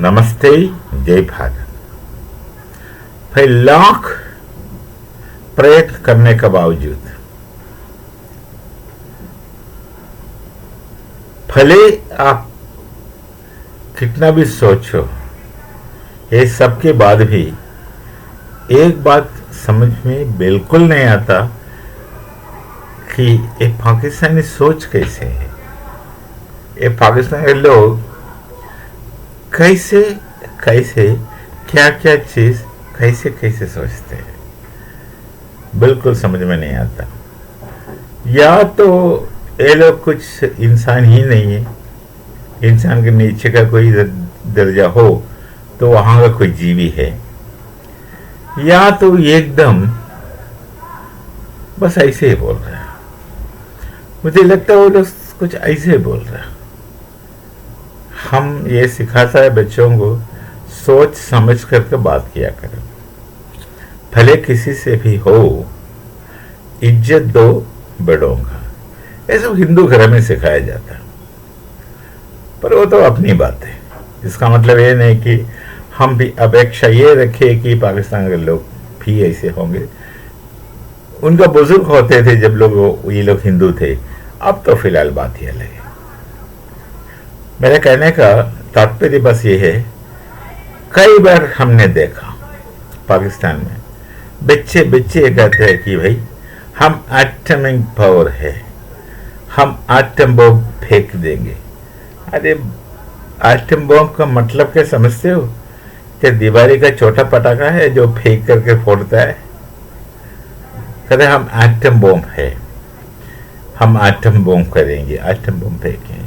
नमस्ते, जय भारत। फिर लाख प्रयत्न करने के बावजूद भले आप कितना भी सोचो, ये सब के बाद भी एक बात समझ में बिल्कुल नहीं आता कि ये पाकिस्तानी सोच कैसे है। ये पाकिस्तान के लोग कैसे कैसे क्या क्या चीज कैसे कैसे सोचते हैं, बिल्कुल समझ में नहीं आता। या तो ये लोग कुछ इंसान ही नहीं है, इंसान के नीचे का कोई दर्जा हो तो वहां का कोई जीवी है, या तो एकदम बस ऐसे ही बोल रहा है। मुझे लगता है वो लोग कुछ ऐसे ही बोल रहा है। हम ये सिखाता है बच्चों को, सोच समझ करके बात किया करो, भले किसी से भी हो, इज्जत दो बड़ों का। ये सब हिंदू घर में सिखाया जाता है, पर वो तो अपनी बात है। इसका मतलब ये नहीं कि हम भी अपेक्षा ये रखें कि पाकिस्तान के लोग भी ऐसे होंगे। उनका बुजुर्ग होते थे जब लोग ये लोग हिंदू थे, अब तो फिलहाल बात ही अलग है। मेरे कहने का तात्पर्य बस ये है, कई बार हमने देखा पाकिस्तान में बच्चे बच्चे कहते हैं कि भाई हम एटॉमिक पावर है, हम एटम बम फेंक देंगे। अरे एटम बम का मतलब क्या समझते हो? कि दीवारी का छोटा पटाखा है जो फेंक करके फोड़ता है। कहते हम एटम बम है, हम एटम बम करेंगे, एटम बम फेंकेंगे।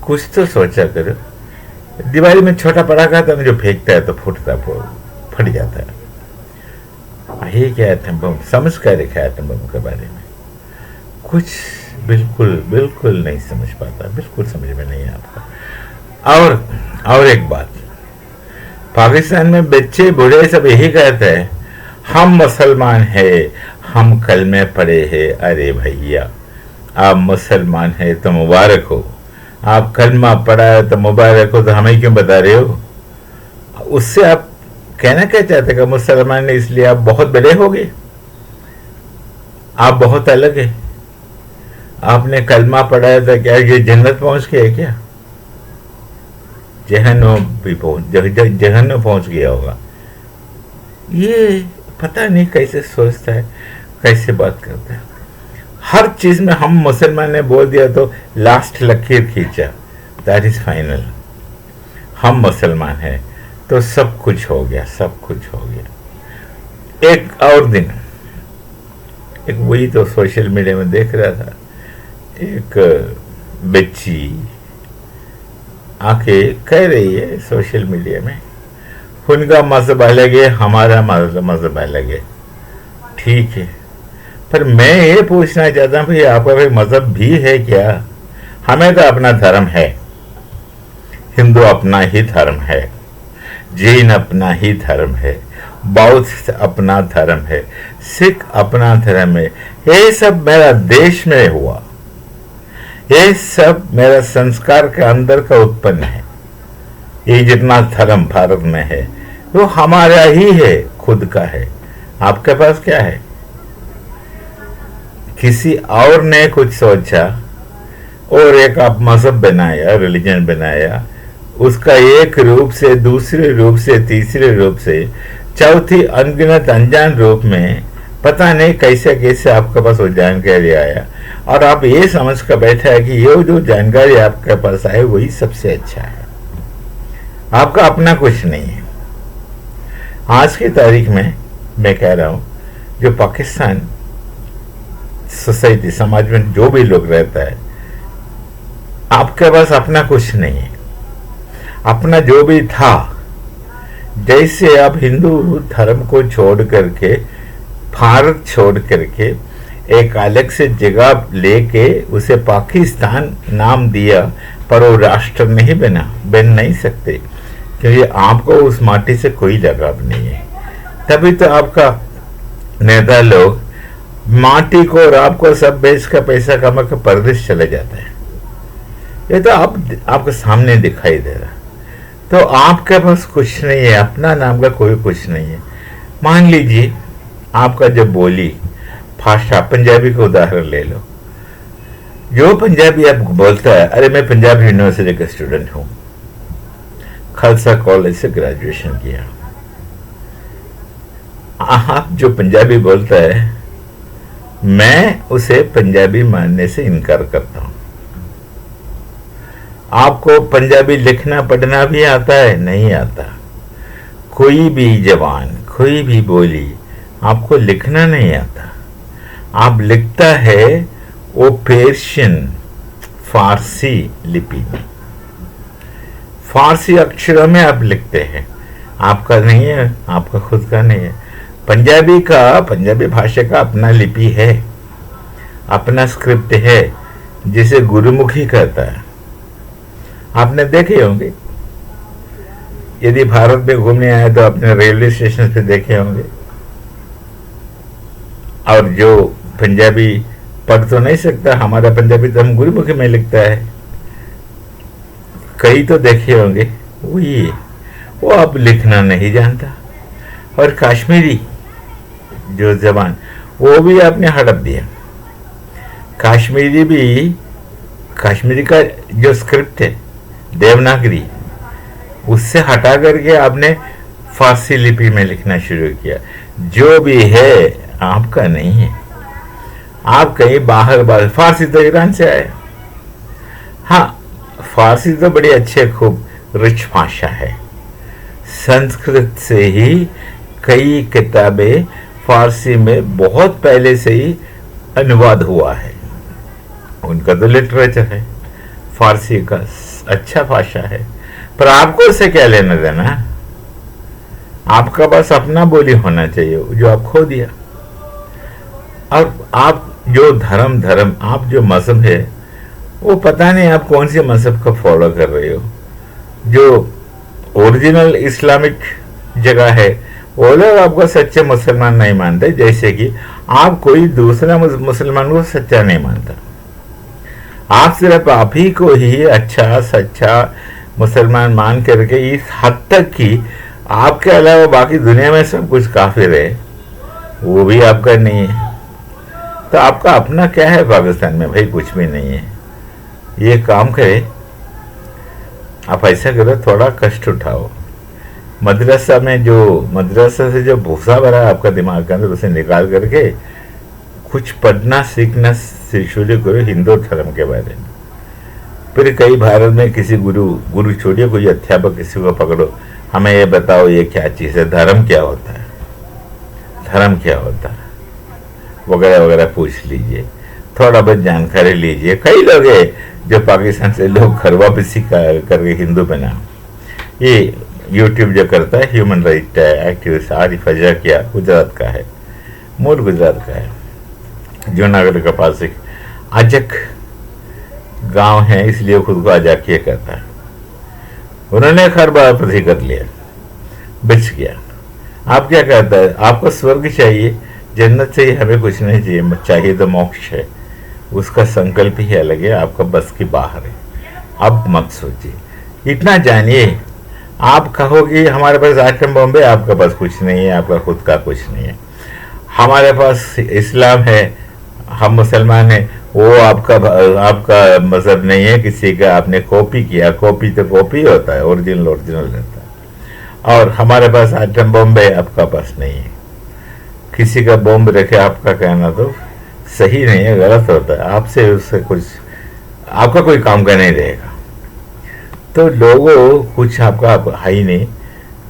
कुछ तो सोचा करो। दीवारी में छोटा पटाखा था जो फेंकता है तो फूटता फट जाता है। ये क्या एटम बम समझ कर रखा है? एटम बम के बारे में कुछ बिल्कुल बिल्कुल नहीं समझ पाता, बिल्कुल समझ में नहीं आता। और एक बात, पाकिस्तान में बच्चे बूढ़े सब यही कहते हैं हम मुसलमान हैं, हम कलमे पढ़े हैं। अरे भैया, आप मुसलमान हैं तो मुबारक हो, आप कलमा पढ़ा है तो मुबारक हो, तो हमें क्यों बता रहे हो? उससे आप कहना क्या चाहते कि मुसलमान ने इसलिए आप बहुत बड़े हो गए, आप बहुत अलग है। आपने कलमा पढ़ा है तो क्या ये जन्नत पहुंच गया है क्या? जहन्नुम पहुंच गया होगा। ये पता नहीं कैसे सोचता है, कैसे बात करता है। हर चीज में हम मुसलमान ने बोल दिया तो लास्ट लकीर खींचा, दैट इज फाइनल। हम मुसलमान हैं तो सब कुछ हो गया, सब कुछ हो गया। एक और दिन एक वही तो सोशल मीडिया में देख रहा था, एक बच्ची आके कह रही है सोशल मीडिया में, उनका मजहब अलग है, हमारा मजहब अलग है। ठीक है, पर मैं ये पूछना चाहता हूं भाई आपका भाई मजहब भी है क्या? हमें तो अपना धर्म है, हिंदू अपना ही धर्म है, जैन अपना ही धर्म है, बौद्ध अपना धर्म है, सिख अपना धर्म है। ये सब मेरा देश में हुआ, ये सब मेरा संस्कार के अंदर का उत्पन्न है। ये जितना धर्म भारत में है वो हमारा ही है, खुद का है। आपके पास क्या है? किसी और ने कुछ सोचा और एक आप मजहब बनाया, रिलीजन बनाया, उसका एक रूप से, दूसरे रूप से, तीसरे रूप से, चौथी अनगिनत अनजान रूप में पता नहीं कैसे कैसे आपके पास वो जानकारी आया, और आप ये समझ कर बैठा है कि ये जो जानकारी आपके पास आए वही सबसे अच्छा है। आपका अपना कुछ नहीं है। आज की तारीख में मैं कह रहा हूं, जो पाकिस्तान सोसाइटी, समाज में जो भी लोग रहता है, आपके पास अपना कुछ नहीं है। अपना जो भी था, जैसे आप हिंदू धर्म को छोड़ करके, भारत छोड़ करके एक अलग से जगह लेके उसे पाकिस्तान नाम दिया, पर वो राष्ट्र नहीं बन नहीं सकते, क्योंकि आपको उस माटी से कोई लगाव नहीं है। तभी तो आपका नेता लोग माटी को और आपको सब बेच का पैसा कमा कर परदेश चले जाते हैं। ये तो आपके सामने दिखाई दे रहा है। तो आपके पास कुछ नहीं है, अपना नाम का कोई कुछ नहीं है। मान लीजिए आपका जब बोली भाषा, पंजाबी का उदाहरण ले लो। जो पंजाबी आप बोलता है, अरे मैं पंजाब यूनिवर्सिटी का स्टूडेंट हूं, खालसा कॉलेज से ग्रेजुएशन किया। आप जो पंजाबी बोलता है, मैं उसे पंजाबी मानने से इनकार करता हूं। आपको पंजाबी लिखना पढ़ना भी आता है? नहीं आता। कोई भी जबान, कोई भी बोली आपको लिखना नहीं आता। आप लिखता है वो पर्शियन फारसी लिपि में, फारसी अक्षरों में आप लिखते हैं। आपका नहीं है, आपका खुद का नहीं है। पंजाबी भाषा का अपना लिपि है, अपना स्क्रिप्ट है, जिसे गुरुमुखी कहता है। आपने देखे होंगे, यदि भारत में घूमने आए तो अपने रेलवे स्टेशन पे देखे होंगे। और जो पंजाबी पढ़ तो नहीं सकता, हमारा पंजाबी तो हम गुरुमुखी में लिखता है, कई तो देखे होंगे। वो अब लिखना नहीं जानता। और कश्मीरी जो जबान, वो भी आपने हड़प दिया। कश्मीरी का जो स्क्रिप्ट है देवनागरी, उससे हटा करके आपने फारसी लिपि में लिखना शुरू किया। जो भी है आपका नहीं है। आप कहीं बाहर फारसी तो ईरान से आए। हाँ, फारसी तो बड़ी अच्छे खूब रिच भाषा है। संस्कृत से ही कई किताबें फारसी में बहुत पहले से ही अनुवाद हुआ है। उनका तो लिटरेचर है, फारसी का अच्छा भाषा है। पर आपको उससे क्या लेना देना? आपका बस अपना बोली होना चाहिए, जो आप खो दिया। और आप जो धर्म आप जो मजहब है, वो पता नहीं आप कौन से मजहब का फॉलो कर रहे हो। जो ओरिजिनल इस्लामिक जगह है, वो लोग आपको सच्चे मुसलमान नहीं मानते, जैसे कि आप कोई दूसरा मुसलमान को सच्चा नहीं मानता। आप सिर्फ आप ही को ही अच्छा सच्चा मुसलमान मान करके इस हद तक कि आपके अलावा बाकी दुनिया में सब कुछ काफिर है, वो भी आपका नहीं है। तो आपका अपना क्या है पाकिस्तान में? भाई कुछ भी नहीं है। ये काम करे, आप ऐसा करो, थोड़ा कष्ट उठाओ। मदरसा से जो भूसा भरा है आपका दिमाग के अंदर, उसे निकाल करके कुछ पढ़ना सीखना शुरू करो हिंदू धर्म के बारे में। फिर कई भारत में किसी गुरु छोड़िए, कोई अध्यापक किसी को पकड़ो, हमें ये बताओ ये क्या चीज़ है, धर्म क्या होता है, धर्म क्या होता है वगैरह वगैरह पूछ लीजिए, थोड़ा बहुत जानकारी लीजिए। कई लोग हैं जो पाकिस्तान से लोग घर वापसी करके हिंदू बना। ये यूट्यूब जो करता है human right activist Arif Aajakia, Gujarat का है, मूल गुजरात का है। जूनागढ़ के पास एक अजक गांव है, इसलिए खुद को अजाकिया कहता है। उन्होंने खर वापसी कर लिया, बच गया। आप क्या कहता है? आपको स्वर्ग चाहिए, जन्नत चाहिए, हमें कुछ नहीं चाहिए, चाहिए तो मोक्ष है। उसका संकल्प ही अलग है, आपका बस की बाहर है। अब मत सोचिए, इतना जानिए। आप कहोगे हमारे पास आइटम बॉम्ब है, आपके पास कुछ नहीं है, आपका खुद का कुछ नहीं है। हमारे पास इस्लाम है, हम मुसलमान हैं, वो आपका मजहब नहीं है किसी का, आपने कॉपी किया। कॉपी तो कॉपी होता है, ओरिजिनल रहता है। और हमारे पास आइटम बॉम्ब है, आपका पास नहीं है। किसी का बॉम्ब रखे आपका कहना तो सही नहीं है, गलत होता है। आपसे उससे कुछ आपका कोई काम का नहीं रहेगा। तो लोगों कुछ आपका है ही नहीं,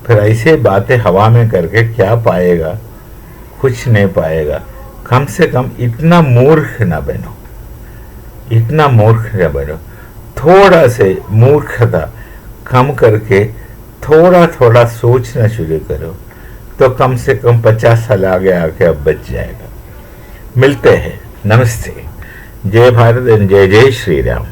फिर ऐसे बातें हवा में करके क्या पाएगा? कुछ नहीं पाएगा। कम से कम इतना मूर्ख ना बनो, इतना मूर्ख न बनो। थोड़ा से मूर्खता कम करके थोड़ा थोड़ा सोचना शुरू करो, तो कम से कम 50 साल आगे आके अब बच जाएगा। मिलते हैं, नमस्ते, जय भारत एंड जय जय श्री राम।